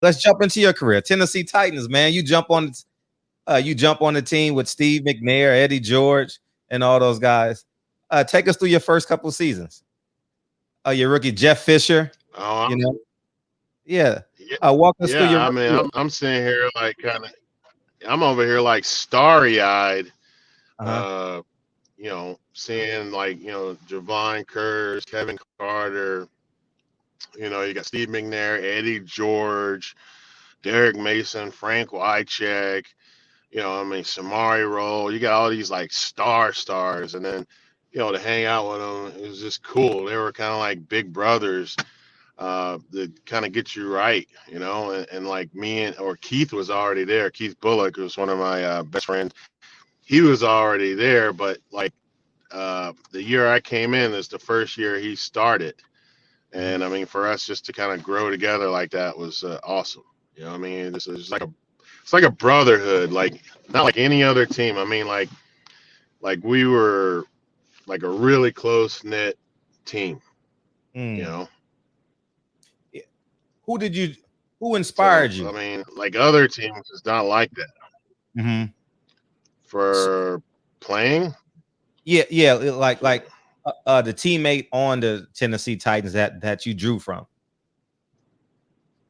let's jump into your career. Tennessee Titans, man. You jump on the team with Steve McNair, Eddie George, and all those guys. Take us through your first couple seasons. Your rookie Jeff Fisher, Oh, you know, yeah. yeah, Walk us through your yeah. I rookie mean, year. I'm sitting here like kind of, I'm over here like starry eyed. Uh-huh. Uh, seeing like Javon Curse, Kevin Carter. You got Steve McNair, Eddie George, Derek Mason, Frank Wycheck. I mean, Samari Roll. You got all these like stars, and then to hang out with them, it was just cool. They were kind of like big brothers that kind of get you right, and like me or Keith was already there. Keith Bullock was one of my best friends. He was already there, but like the year I came in is the first year he started, Mhm. and I mean, for us just to kind of grow together like that was awesome. I mean, this is like it's like a brotherhood, like not like any other team. I mean, like we were like a really close knit team, you Mm. know. Yeah. Who did you? Who So inspired I you? mean, like other teams, it's not like that Hmm. for playing. Yeah, yeah. The teammate on the Tennessee Titans that you drew from,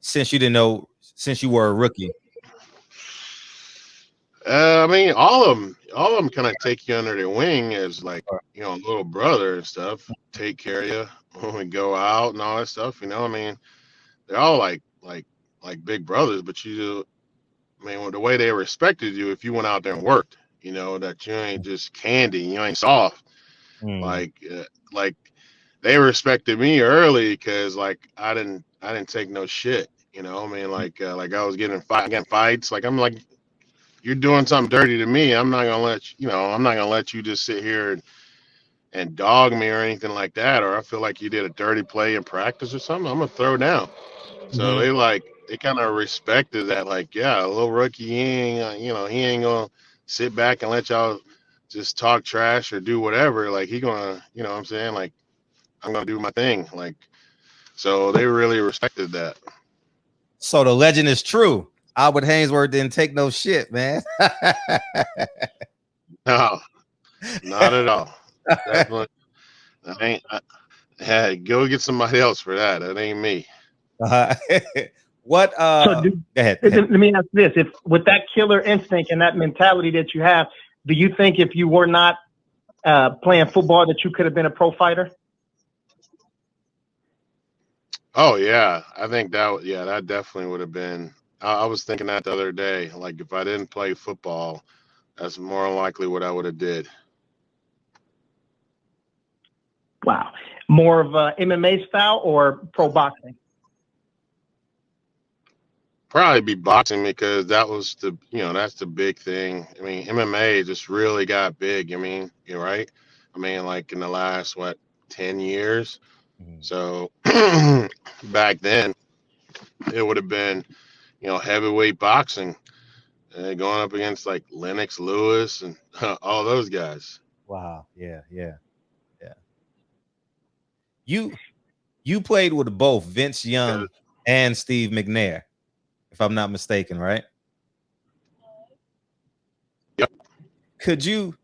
since you didn't know, since you were a rookie. I mean, all of them kind of take you under their wing as like a little brother and stuff. Take care of you when we go out and all that stuff. I mean, they're all like big brothers, but I mean, the way they respected you if you went out there and worked. That you ain't just candy, you ain't soft. Mm. Like they respected me early because like I didn't take no shit. I mean, like I was getting fights. Like I'm like you're doing something dirty to me. I'm not gonna let you just sit here and dog me or anything like that. Or I feel like you did a dirty play in practice or something. I'm gonna throw down. So Hmm. they kind of respected that. Like yeah, a little rookie, he ain't gonna sit back and let y'all just talk trash or do whatever. Like he gonna, what I'm saying, like I'm gonna do my thing. Like so they really respected that. So the legend is true. Albert Haynesworth didn't take no shit, man. No, not at all. Definitely, that ain't. Hey, go get somebody else for that. That ain't me. Uh, what? So, do, Go ahead. Go ahead. let me ask this: if with that killer instinct and that mentality that you have, do you think if you were not playing football that you could have been a pro fighter? Oh yeah, I think yeah, that definitely would have been. I was thinking that the other day. Like if I didn't play football, that's more than likely what I would have did. Wow, more of a MMA style or pro boxing? Probably be boxing because that was that's the big thing. I mean, MMA just really got big. I mean, you're right. I mean, like in the last 10 years. Mhm. So back then it would have been heavyweight boxing going up against like Lennox Lewis and all those guys. Wow. Yeah. Yeah. Yeah. You you played with both Vince Because Young and Steve McNair, if I'm not mistaken, right? yep, Could you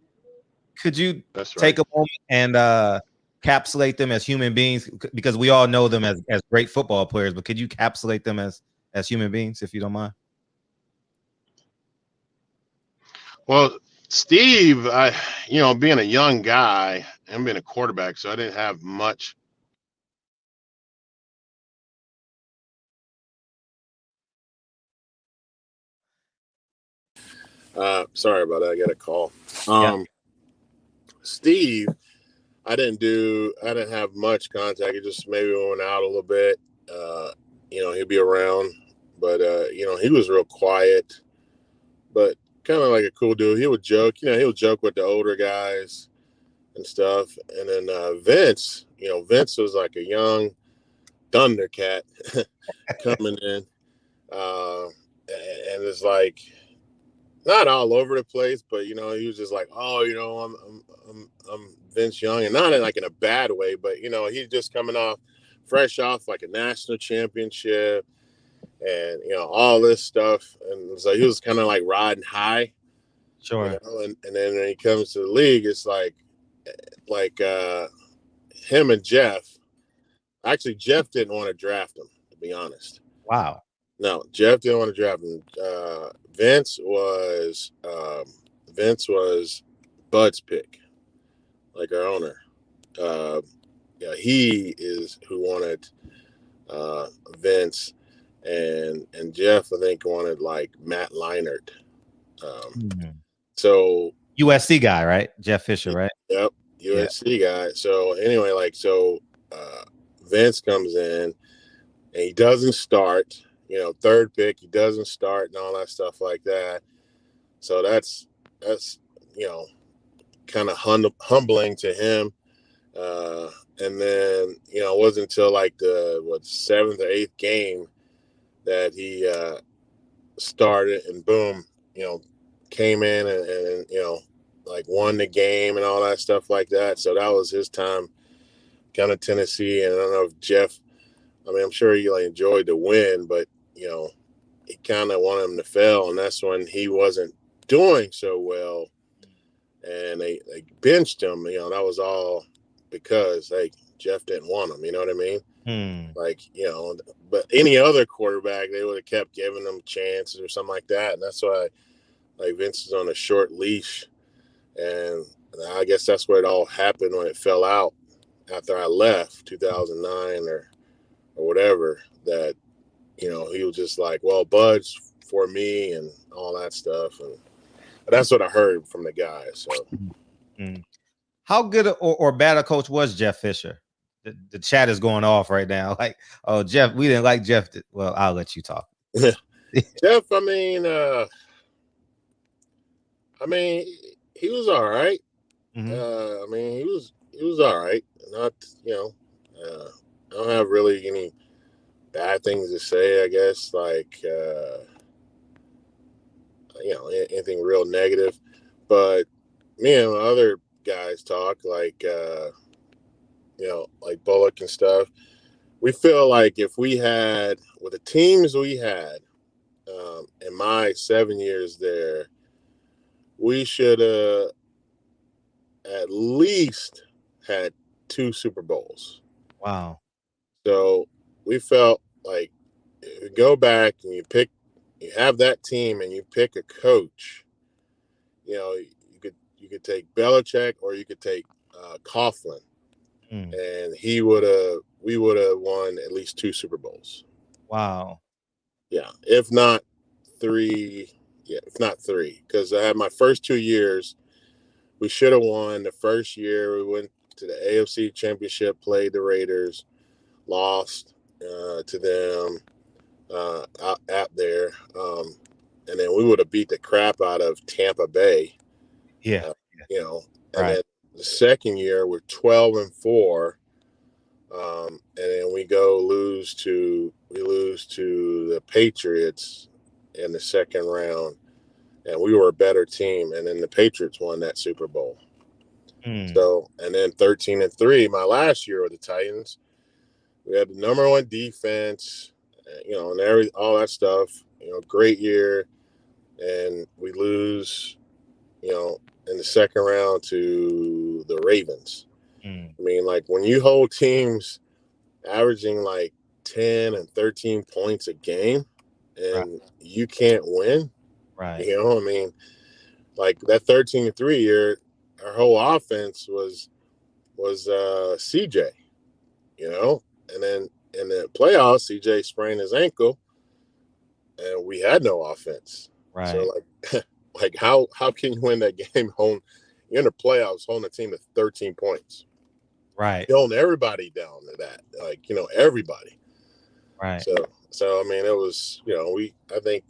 could you that's take right. a moment and capsulate them as human beings, because we all know them as great football players, but could you capsulate them as human beings, if you don't mind? Well, Steve, being a young guy and being a quarterback, so I didn't have much. Sorry about that. I got a call. Yeah. Steve, I didn't have much contact. He just maybe went out a little bit. Uh, he'd be around, but he was real quiet, but kind of like a cool dude. He would joke, he would joke with the older guys and stuff. And then Vince, Vince was like a young Thundercat coming in, and it's like not all over the place, but he was just like, oh, I'm Vince Young, and not in like in a bad way, but he's just coming fresh off like a national championship, and all this stuff, and so he was kind of like riding high, Sure. and then when he comes to the league, it's like him and Jeff. Actually, Jeff didn't want to draft him, to be honest. Wow. No, Jeff didn't want to draft him. Vince was Bud's pick, like our owner. He is who wanted Vince, and Jeff, I think, wanted like Matt Leinart. So USC guy, right? Jeff Fisher, right? Yep, USC guy. So anyway, Vince comes in and he doesn't start. Third pick, he doesn't start and all that stuff like that. So that's kind of humbling to him. And then it wasn't until like the seventh or eighth game that he started, and boom, came in and like won the game and all that stuff like that. So that was his time kind of Tennessee. And I don't know if Jeff, I'm sure he enjoyed the win, but he kind of wanted him to fail, and that's when he wasn't doing so well, and they benched him. That was all because Jeff didn't want him. You know what I mean? But any other quarterback, they would have kept giving them chances or something like that, and that's why Vince is on a short leash, and I guess that's where it all happened when it fell out after I left 2009 or whatever. That he was just like, well, Bud's for me and all that stuff, and that's what I heard from the guys. So, how good or bad a coach was Jeff Fisher? The chat is going off right now. Like, oh, Jeff, we didn't like Jeff. Well, I'll let you talk. Jeff, he was all right. He was all right. Not, I don't have really any bad things to say, I guess, anything real negative. But me and my other guys talk, like Bullock and stuff. We feel like if we had, with the teams we had in my 7 years there, we should have at least had 2 Super Bowls. Wow. So we felt like if you go back and you have that team and you pick a coach, you could take Belichick or you could take Coughlin, and we would have won at least 2 Super Bowls. Wow. Yeah, if not 3. Yeah, if not 3, because I had my first 2 years. We should have won. The first year we went to the AFC Championship, played the Raiders, lost to them out there, and then we would have beat the crap out of Tampa Bay. Yeah, and then the second year we're 12-4, and then we lose to the Patriots in the second round, and we were a better team, and then the Patriots won that Super Bowl. So, and then 13-3, my last year with the Titans, we had the number 1 defense, and all that stuff. Great year, and we lose, in the second round to the Ravens. When you hold teams averaging 10 and 13 points a game, and you can't win, right? That 13-3 year, our whole offense was CJ, and then in the playoffs, CJ sprained his ankle, and we had no offense. Right. So how can you win that game? You're in the playoffs holding a team to 13 points. Right. You're holding everybody down to that, everybody. Right. So it was, I think,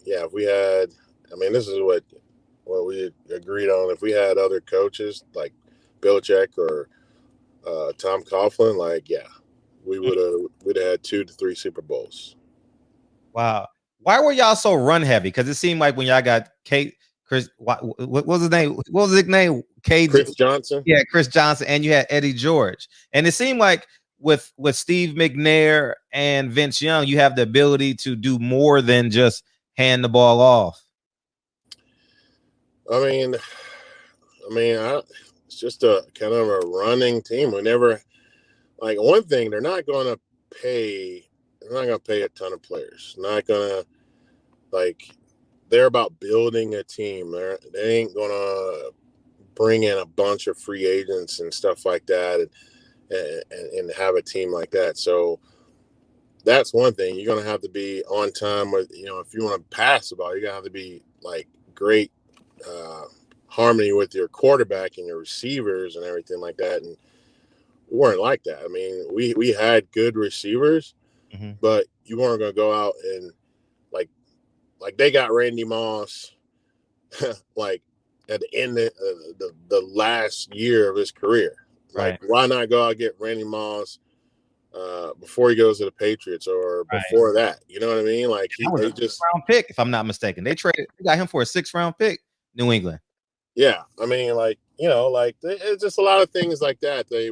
if we had, this is what we agreed on. If we had other coaches like Belichick or Tom Coughlin, we'd have had 2 to 3 Super Bowls. Wow. Why were y'all so run heavy? Because it seemed like when y'all got Chris, what was his name? What was his name? Chris Johnson. Yeah, Chris Johnson, and you had Eddie George, and it seemed like with Steve McNair and Vince Young, you have the ability to do more than just hand the ball off. I mean, it's just a kind of a running team. We never, like, one thing, they're not going to pay a ton of players. Not going to, like, they're about building a team. They ain't going to bring in a bunch of free agents and stuff like that and have a team like that. So that's one thing. You're going to have to be on time with, if you want to pass the ball, you're going to have to be, like, great harmony with your quarterback and your receivers and everything like that. And we weren't like that. I mean, we had good receivers, but you weren't going to go out and like they got Randy Moss like at the end of the last year of his career. Like, why not go out and get Randy Moss before he goes to the Patriots or before that? You know what I mean? Like, they just round pick, if I'm not mistaken. They got him for a 6th round pick, New England. Yeah, I mean, like, it's just a lot of things like that they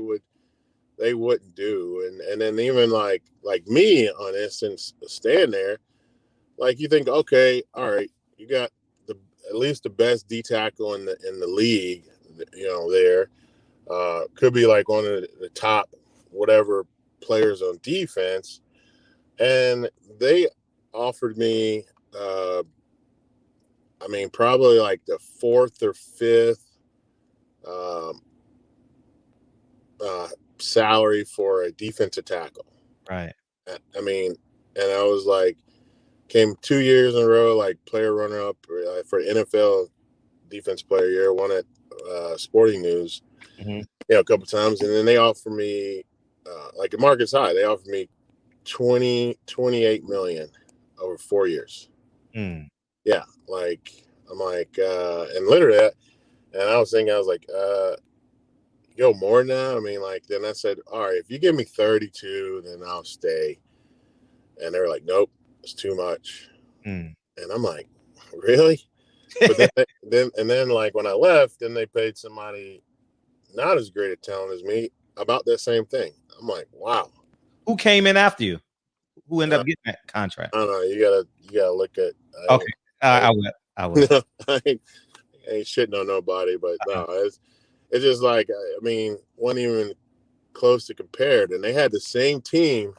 wouldn't do, and then even like me, on instance, stand there, like, you think, okay, all right, you got at least the best D tackle in the league, there could be like one of the top whatever players on defense, and they offered me I mean, probably like the 4th or 5th salary for a defensive tackle. Right. I mean, and I was like, came 2 years in a row, like player runner up for NFL defense player year, won at Sporting News, a couple times. And then they offered me, like at Marcus High, they offered me $28 million over 4 years. Yeah, like, I'm like, and literally that, and I was thinking, I was like, go more now. I mean, like, then I said, all right, if you give me 32, then I'll stay. And they were like, nope, it's too much. And I'm like, really? But then like when I left, then they paid somebody not as great a talent as me about that same thing. I'm like, wow. Who came in after you? Who ended up getting that contract? I don't know. You gotta look at. Okay, I will. I ain't shitting on nobody, but no, it's just like, I mean, wasn't even close to compared. And they had the same team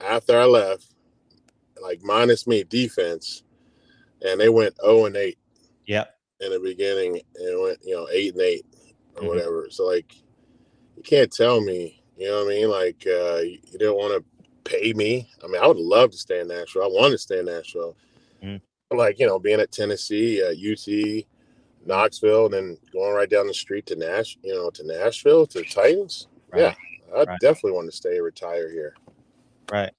after I left, like minus me, defense, and they went 0-8. Yep. In the beginning, and it went 8-8 or whatever. So, like, you can't tell me, you know what I mean? Like, you didn't want to pay me. I mean, I would love to stay in Nashville. I wanted to stay in Nashville. Like, being at Tennessee, UT, Knoxville, and then going right down the street to Nashville, to the Titans. Right. Yeah, I definitely want to stay, retire here. Right.